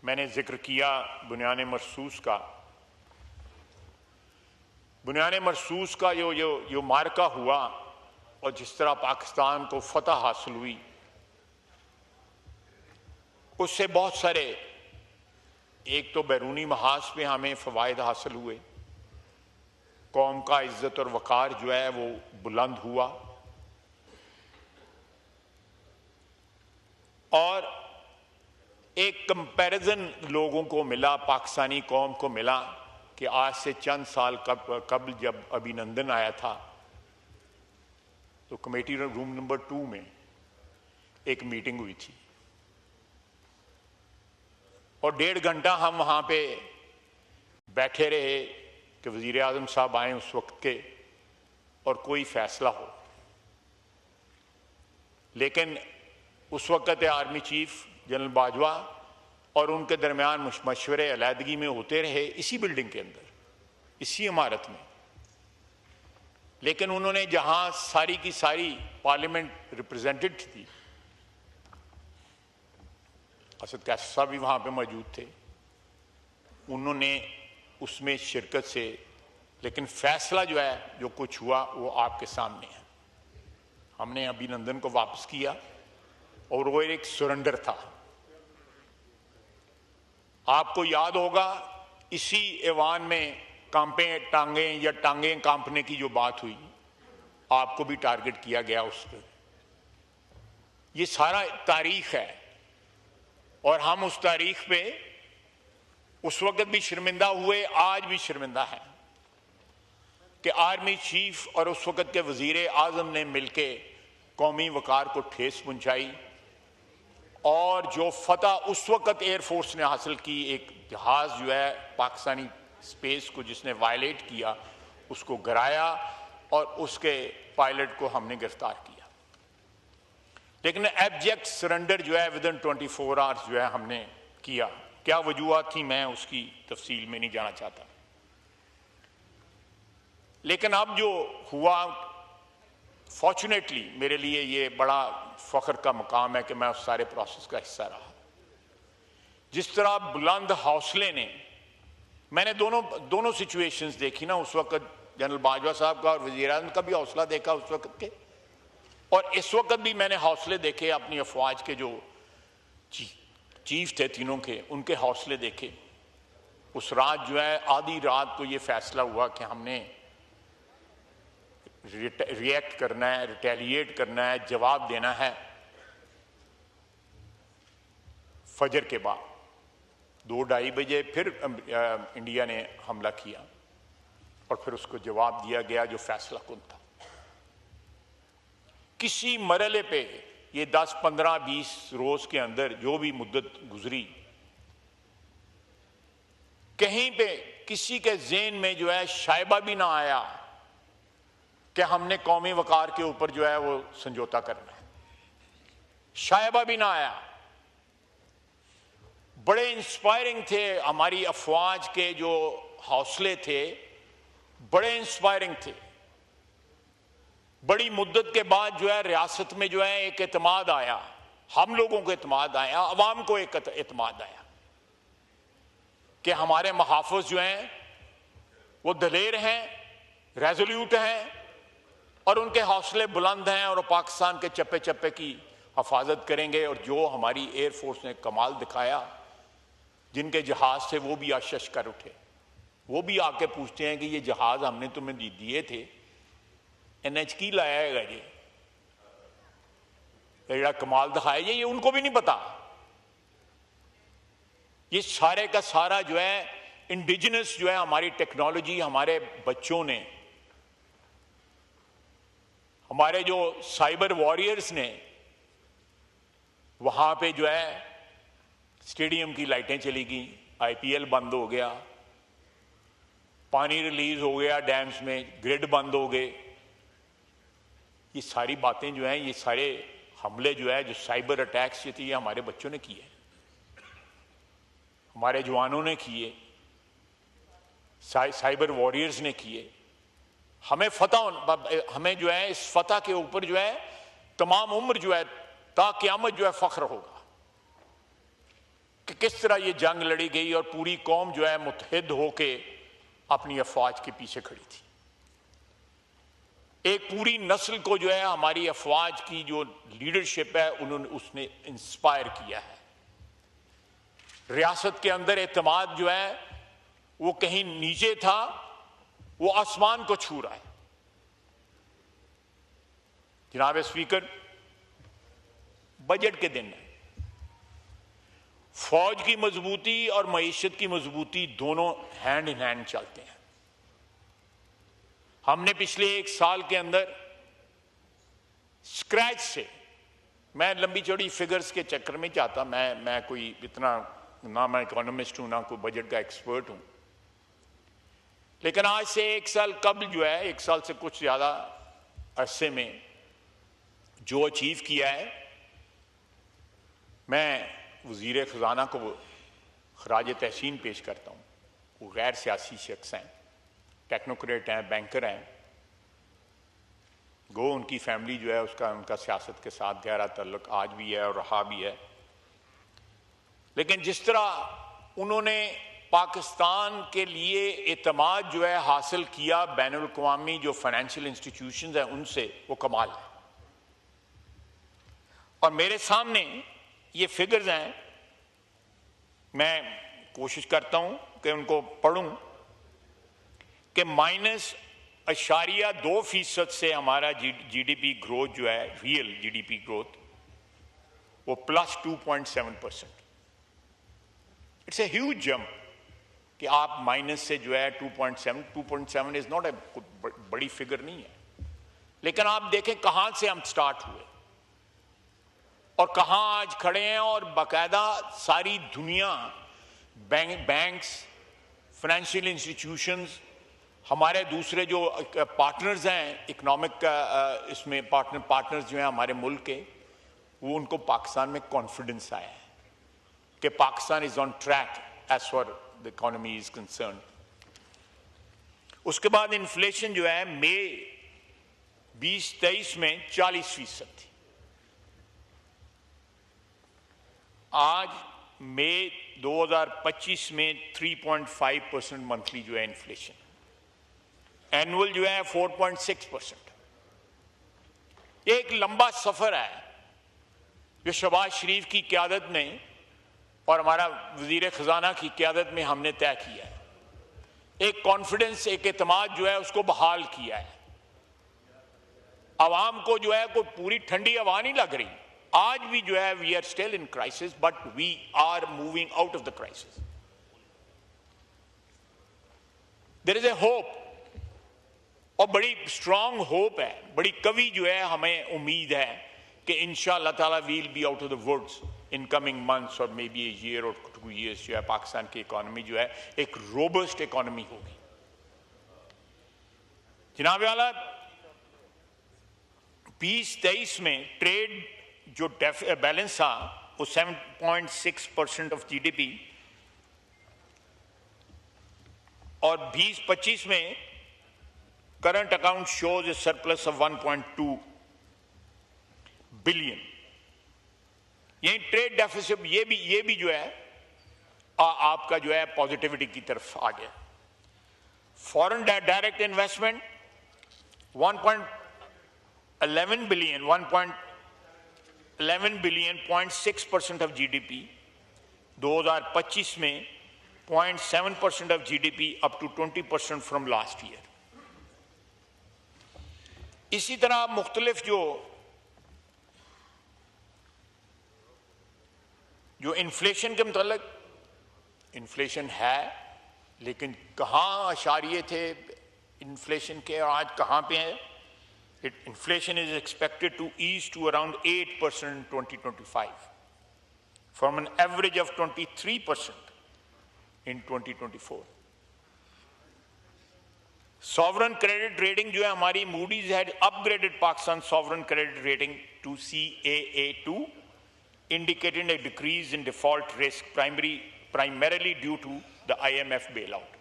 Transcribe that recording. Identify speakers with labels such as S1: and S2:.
S1: मैंने जिक्र किया बुनियान मरसूस का। बुनियान मरसूस का जो मार्का हुआ और जिस तरह पाकिस्तान को फतह हासिल हुई, उससे बहुत सारे, एक तो बैरूनी महाज पे हमें फ़वायद हासिल हुए, कौम का इज्जत और वक़ार जो है वो बुलंद हुआ, और एक कंपैरिजन लोगों को मिला, पाकिस्तानी कौम को मिला कि आज से चंद साल कबल जब अभिनंदन आया था तो कमेटी रूम नंबर 2 में एक मीटिंग हुई थी और 1.5 घंटा हम वहाँ पे बैठे रहे कि वज़ीर आज़म साहब आए उस वक्त के और कोई फैसला हो। लेकिन उस वक्त आर्मी चीफ जनरल बाजवा और उनके दरमियान मशवरे अलहदगी में होते रहे इसी बिल्डिंग के अंदर, इसी इमारत में। लेकिन उन्होंने जहां सारी की सारी पार्लियामेंट रिप्रेजेंटेड थी, असद कैसर साहब भी वहां पे मौजूद थे, उन्होंने उसमें शिरकत से, लेकिन फैसला जो है जो कुछ हुआ वो आपके सामने है। हमने अभिनंदन को वापस किया और वो एक सरेंडर था। आपको याद होगा इसी ऐवान में टांगे कांपने की जो बात हुई, आपको भी टारगेट किया गया उस पर। ये सारा तारीख है और हम उस तारीख पे उस वक्त भी शर्मिंदा हुए, आज भी शर्मिंदा है कि आर्मी चीफ और उस वक्त के वजीर आजम ने मिलके कौमी वकार को ठेस पहुंचाई और जो फतह उस वक्त एयरफोर्स ने हासिल की, एक जहाज जो है पाकिस्तानी स्पेस को जिसने वायलेट किया उसको गिराया और उसके पायलट को हमने गिरफ्तार किया। लेकिन एब्जेक्ट सरेंडर जो है विदिन 24 आवर्स जो है हमने किया। क्या वजूहत थी, मैं उसकी तफसील में नहीं जाना चाहता। लेकिन अब जो हुआ, फॉर्चुनेटली मेरे लिए ये बड़ा फख्र का मकाम है कि मैं उस सारे प्रोसेस का हिस्सा रहा। जिस तरह बुलंद हौसले ने, मैंने दोनों सिचुएशंस देखी ना, उस वक्त जनरल बाजवा साहब का और वज़ीर आज़म का भी हौसला देखा उस वक्त के, और इस वक्त भी मैंने हौसले देखे अपनी अफवाज के जो चीफ थे तीनों के, उनके हौसले देखे। उस रात जो है, आधी रात को ये फैसला हुआ कि हमने रिएक्ट करना है, रिटेलिएट करना है, जवाब देना है। फजर के बाद 2-2:30 बजे फिर इंडिया ने हमला किया और फिर उसको जवाब दिया गया जो फैसला कुन था। किसी मरहले पे ये 10, 15, 20 रोज के अंदर जो भी मुद्दत गुजरी, कहीं पे किसी के ज़हन में जो है शायबा भी ना आया कि हमने कौमी वकार के ऊपर जो है वो समझौता करना है। शायबा भी ना आया। बड़े इंस्पायरिंग थे हमारी अफवाज के जो हौसले थे, बड़े इंस्पायरिंग थे। बड़ी मुद्दत के बाद जो है रियासत में जो है एक एतमाद आया, हम लोगों को एतमाद आया, अवाम को एक एतमाद आया कि हमारे मुहाफ़िज़ जो हैं वो दलेर हैं, रेजोल्यूट हैं और उनके हौसले बुलंद हैं और पाकिस्तान के चप्पे चप्पे की हिफाजत करेंगे। और जो हमारी एयरफोर्स ने कमाल दिखाया, जिनके जहाज थे वो भी आशश कर उठे, वो भी आके पूछते हैं कि ये जहाज हमने तुम्हें दिए थे, NH की लाया है जी, ये कमाल दिखाया, ये उनको भी नहीं पता। ये सारे का सारा जो है इंडिजिनस जो है हमारी टेक्नोलॉजी, हमारे बच्चों ने, हमारे जो साइबर वॉरियर्स ने, वहां पे जो है स्टेडियम की लाइटें चली गई, IPL बंद हो गया, पानी रिलीज हो गया डैम्स में, ग्रिड बंद हो गए। ये सारी बातें जो हैं, ये सारे हमले जो है, जो साइबर अटैक्स ये हमारे बच्चों ने किए, हमारे जवानों ने किए, साइबर वॉरियर्स ने किए। हमें हमें जो है इस फतह के ऊपर जो है तमाम उम्र जो है ता क़यामत जो है फख्र होगा। कि किस तरह ये जंग लड़ी गई और पूरी कौम जो है मुत्तहिद होके अपनी अफवाज के पीछे खड़ी थी। एक पूरी नस्ल को जो है हमारी अफवाज की जो लीडरशिप है उसने इंस्पायर किया है। रियासत के अंदर एतमाद जो है वो कहीं नीचे था, वो आसमान को छू रहा है। जनाब स्पीकर, बजट के दिन है, फौज की मजबूती और मईशत की मजबूती दोनों हैंड इन हैंड चलते हैं। हमने पिछले 1 साल के अंदर स्क्रैच से, मैं लंबी चौड़ी फिगर्स के चक्कर में चाहता, मैं कोई इतना ना मैं इकोनॉमिस्ट हूं ना कोई बजट का एक्सपर्ट हूं, लेकिन आज से 1 साल कबल जो है, 1 साल से कुछ ज्यादा अरसे में जो अचीव किया है, मैं वजीर खजाना को खराज तहसीन पेश करता हूँ। वो गैर सियासी शख्स हैं, टेक्नोक्रेट हैं, बैंकर हैं, गो उनकी फैमिली जो है उनका सियासत के साथ गहरा ताल्लुक आज भी है और रहा भी है, लेकिन जिस तरह उन्होंने पाकिस्तान के लिए एतमाद जो है हासिल किया बैनुल अक़वामी जो फाइनेंशियल इंस्टीट्यूशंस हैं उनसे, वो कमाल है। और मेरे सामने ये फिगर्स हैं, मैं कोशिश करता हूं कि उनको पढ़ूं कि -0.2% से हमारा जीडीपी ग्रोथ जो है, रियल जीडीपी ग्रोथ, वो +2.7%। इट्स ए ह्यूज जंप कि आप माइनस से जो है 2.7 इज नॉट ए बड़ी फिगर नहीं है, लेकिन आप देखें कहां से हम स्टार्ट हुए और कहां आज खड़े हैं। और बाकायदा सारी दुनिया, बैंक्स, फाइनेंशियल इंस्टीट्यूशंस, हमारे दूसरे जो पार्टनर्स हैं इकोनॉमिक, इसमें पार्टनर्स जो हैं हमारे मुल्क के, वो उनको पाकिस्तान में कॉन्फिडेंस आया है कि Pakistan is on track as for the economy is concern. उसके बाद इन्फ्लेशन जो है मई 2023 में 40% थी, आज मई 2025 में 3.5% मंथली जो है इन्फ्लेशन, एनुअल जो है 4.6%। एक लंबा सफर है जो शहबाज शरीफ की क़यादत में और हमारा वजीर खजाना की क़यादत में हमने तय किया है। एक कॉन्फिडेंस, एक एतमाद जो है उसको बहाल किया है। आवाम को जो है कोई पूरी ठंडी हवा नहीं लग रही। आज भी जो है we are still in crisis, but we are moving out of the crisis. There is a hope, और बड़ी स्ट्रांग होप है, बड़ी कवि जो है हमें उम्मीद है कि इंशाअल्लाह ताला we'll be out of the woods in coming months और मे बी ए ईयर और 2 years जो है पाकिस्तान की इकोनॉमी जो है एक रोबस्ट इकोनॉमी होगी। जनाब वाला 2023 में ट्रेड जो बैलेंस था वो 7.6% ऑफ जीडीपी, और 2025 में current account shows A surplus of 1.2 billion. यही ट्रेड डेफिसिट ये भी जो है आपका जो है पॉजिटिविटी की तरफ आ गया। Foreign direct investment 1.11 billion 0.6% of GDP, 2025 में 0.7% of GDP, up to 20% from last year. इसी तरह मुख्तलिफ जो इन्फ्लेशन के मतलब, इन्फ्लेशन है लेकिन कहाँ अशारिये थे इन्फ्लेशन के और आज कहाँ पे है। Inflation is expected to ease to around 8% in 2025 from an average of 23% in 2024. Sovereign credit rating जो है हमारी, Moody's had upgraded Pakistan sovereign credit rating to CAA2, indicating a decrease in default risk primarily due to the IMF bailout.